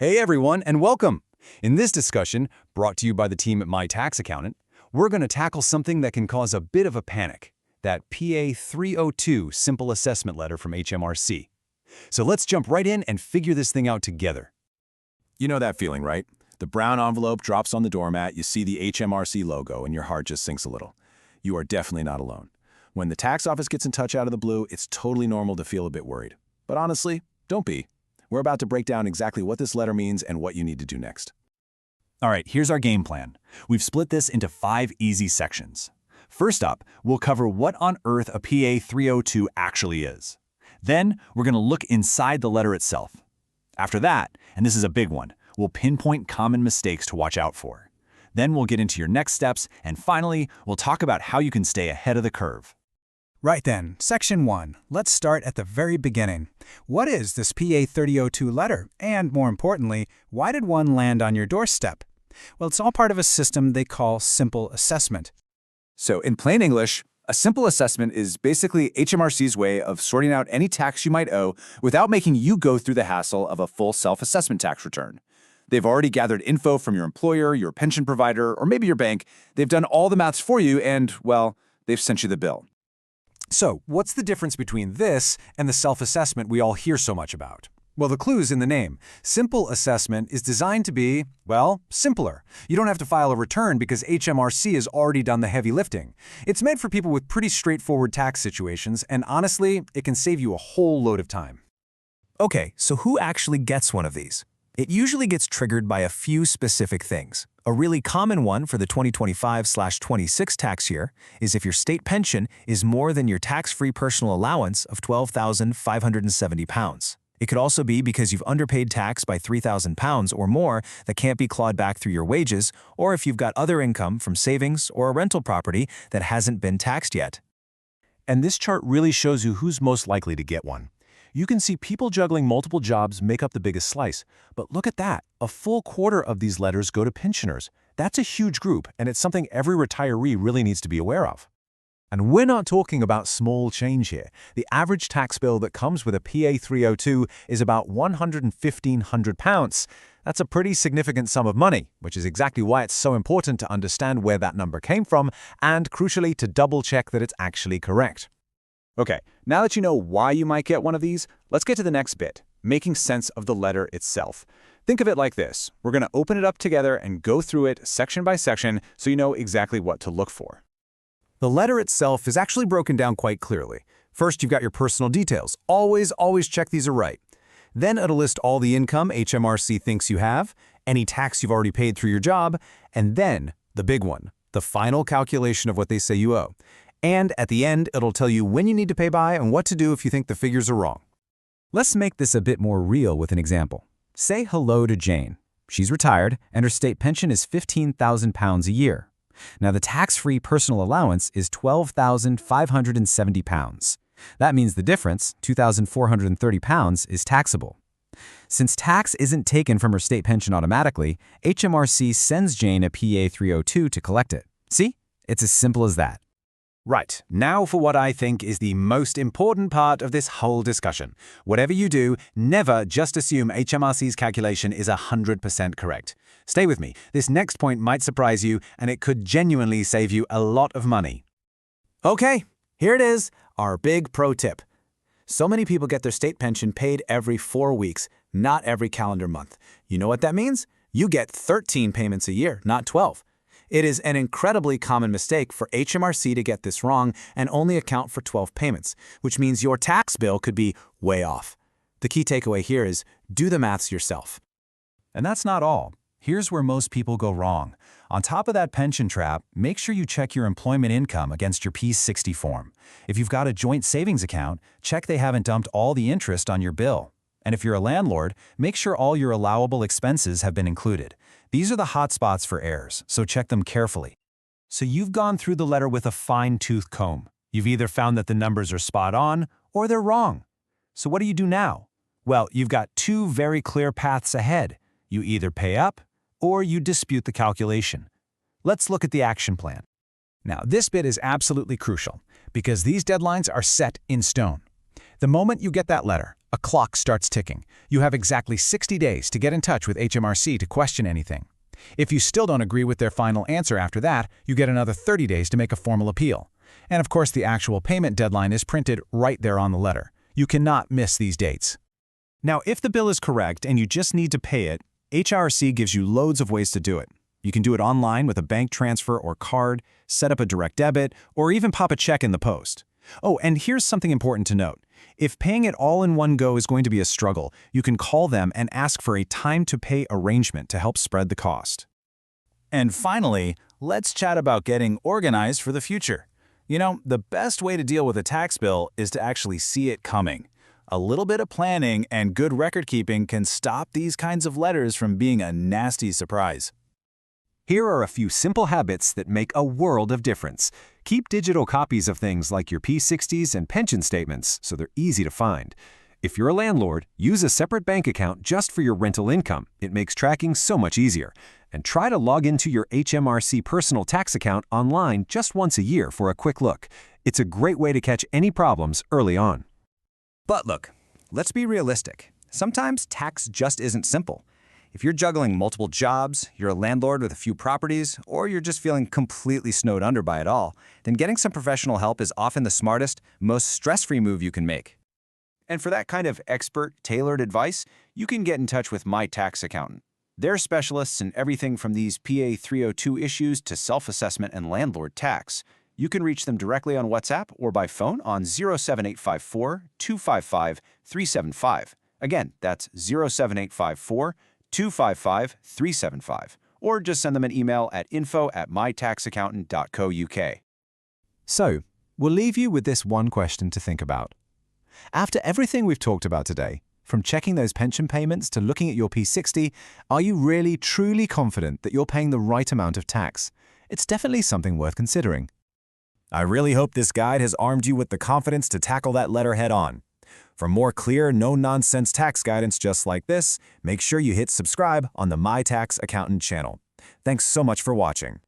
Hey everyone, and welcome! In this discussion, brought to you by the team at My Tax Accountant, we're going to tackle something that can cause a bit of a panic, that PA302 Simple Assessment Letter from HMRC. So let's jump right in and figure this thing out together. You know that feeling, right? The brown envelope drops on the doormat, you see the HMRC logo, and your heart just sinks a little. You are definitely not alone. When the tax office gets in touch out of the blue, it's totally normal to feel a bit worried. But honestly, don't be. We're about to break down exactly what this letter means and what you need to do next. All right, here's our game plan. We've split this into 5 easy sections. First up, we'll cover what on earth a PA302 actually is. Then, we're going to look inside the letter itself. After that, and this is a big one, we'll pinpoint common mistakes to watch out for. Then we'll get into your next steps, and finally, we'll talk about how you can stay ahead of the curve. Right then, Section 1. Let's start at the very beginning. What is this PA302 letter? And more importantly, why did one land on your doorstep? Well, it's all part of a system they call simple assessment. So in plain English, a simple assessment is basically HMRC's way of sorting out any tax you might owe without making you go through the hassle of a full self-assessment tax return. They've already gathered info from your employer, your pension provider, or maybe your bank. They've done all the maths for you and, well, they've sent you the bill. So, what's the difference between this and the self-assessment we all hear so much about? Well, the clue's in the name. Simple assessment is designed to be, well, simpler. You don't have to file a return because HMRC has already done the heavy lifting. It's meant for people with pretty straightforward tax situations, and honestly, it can save you a whole load of time. Okay, so who actually gets one of these? It usually gets triggered by a few specific things. A really common one for the 2025/26 tax year is if your state pension is more than your tax-free personal allowance of £12,570. It could also be because you've underpaid tax by £3,000 or more that can't be clawed back through your wages, or if you've got other income from savings or a rental property that hasn't been taxed yet. And this chart really shows you who's most likely to get one. You can see people juggling multiple jobs make up the biggest slice. But look at that, a full quarter of these letters go to pensioners. That's a huge group, and it's something every retiree really needs to be aware of. And we're not talking about small change here. The average tax bill that comes with a PA302 is about £1,500. That's a pretty significant sum of money, which is exactly why it's so important to understand where that number came from, and crucially to double-check that it's actually correct. Okay, now that you know why you might get one of these, let's get to the next bit, making sense of the letter itself. Think of it like this. We're going to open it up together and go through it section by section so you know exactly what to look for. The letter itself is actually broken down quite clearly. First, you've got your personal details. Always check these are right. Then it'll list all the income HMRC thinks you have, any tax you've already paid through your job, and then, the big one, the final calculation of what they say you owe. And at the end, it'll tell you when you need to pay by and what to do if you think the figures are wrong. Let's make this a bit more real with an example. Say hello to Jane. She's retired, and her state pension is £15,000 a year. Now, the tax-free personal allowance is £12,570. That means the difference, £2,430, is taxable. Since tax isn't taken from her state pension automatically, HMRC sends Jane a PA302 to collect it. See? It's as simple as that. Right, now for what I think is the most important part of this whole discussion. Whatever you do, never just assume HMRC's calculation is 100% correct. Stay with me. This next point might surprise you, and it could genuinely save you a lot of money. Okay, here it is, our big pro tip. So many people get their state pension paid every 4 weeks, not every calendar month. You know what that means? You get 13 payments a year, not 12. It is an incredibly common mistake for HMRC to get this wrong and only account for 12 payments, which means your tax bill could be way off. The key takeaway here is do the maths yourself. And that's not all. Here's where most people go wrong. On top of that pension trap, make sure you check your employment income against your P60 form. If you've got a joint savings account, check they haven't dumped all the interest on your bill. And if you're a landlord, make sure all your allowable expenses have been included. These are the hot spots for errors, so check them carefully. So you've gone through the letter with a fine-tooth comb. You've either found that the numbers are spot on or they're wrong. So what do you do now? Well, you've got 2 very clear paths ahead. You either pay up or you dispute the calculation. Let's look at the action plan. Now, this bit is absolutely crucial because these deadlines are set in stone. The moment you get that letter, A clock starts ticking. You have exactly 60 days to get in touch with HMRC to question anything. If you still don't agree with their final answer after that, you get another 30 days to make a formal appeal. And of course, the actual payment deadline is printed right there on the letter. You cannot miss these dates. Now, if the bill is correct and you just need to pay it, HMRC gives you loads of ways to do it. You can do it online with a bank transfer or card, set up a direct debit, or even pop a check in the post. Oh, and here's something important to note. If paying it all in one go is going to be a struggle, you can call them and ask for a time-to-pay arrangement to help spread the cost. And finally, let's chat about getting organized for the future. You know, the best way to deal with a tax bill is to actually see it coming. A little bit of planning and good record keeping can stop these kinds of letters from being a nasty surprise. Here are a few simple habits that make a world of difference. Keep digital copies of things like your P60s and pension statements so they're easy to find. If you're a landlord, use a separate bank account just for your rental income. It makes tracking so much easier. And try to log into your HMRC personal tax account online just once a year for a quick look. It's a great way to catch any problems early on. But look, let's be realistic. Sometimes tax just isn't simple. If you're juggling multiple jobs, you're a landlord with a few properties, or you're just feeling completely snowed under by it all, then getting some professional help is often the smartest, most stress-free move you can make. And for that kind of expert, tailored advice, you can get in touch with My Tax Accountant. They're specialists in everything from these PA302 issues to self-assessment and landlord tax. You can reach them directly on WhatsApp or by phone on 07854 255 375. Again, that's 07854 255 375. Or just send them an email at info@mytaxaccountant.co.uk. So, we'll leave you with this one question to think about. After everything we've talked about today, from checking those pension payments to looking at your P60, are you really truly confident that you're paying the right amount of tax? It's definitely something worth considering. I really hope this guide has armed you with the confidence to tackle that letter head-on. For more clear, no-nonsense tax guidance just like this, make sure you hit subscribe on the My Tax Accountant channel. Thanks so much for watching.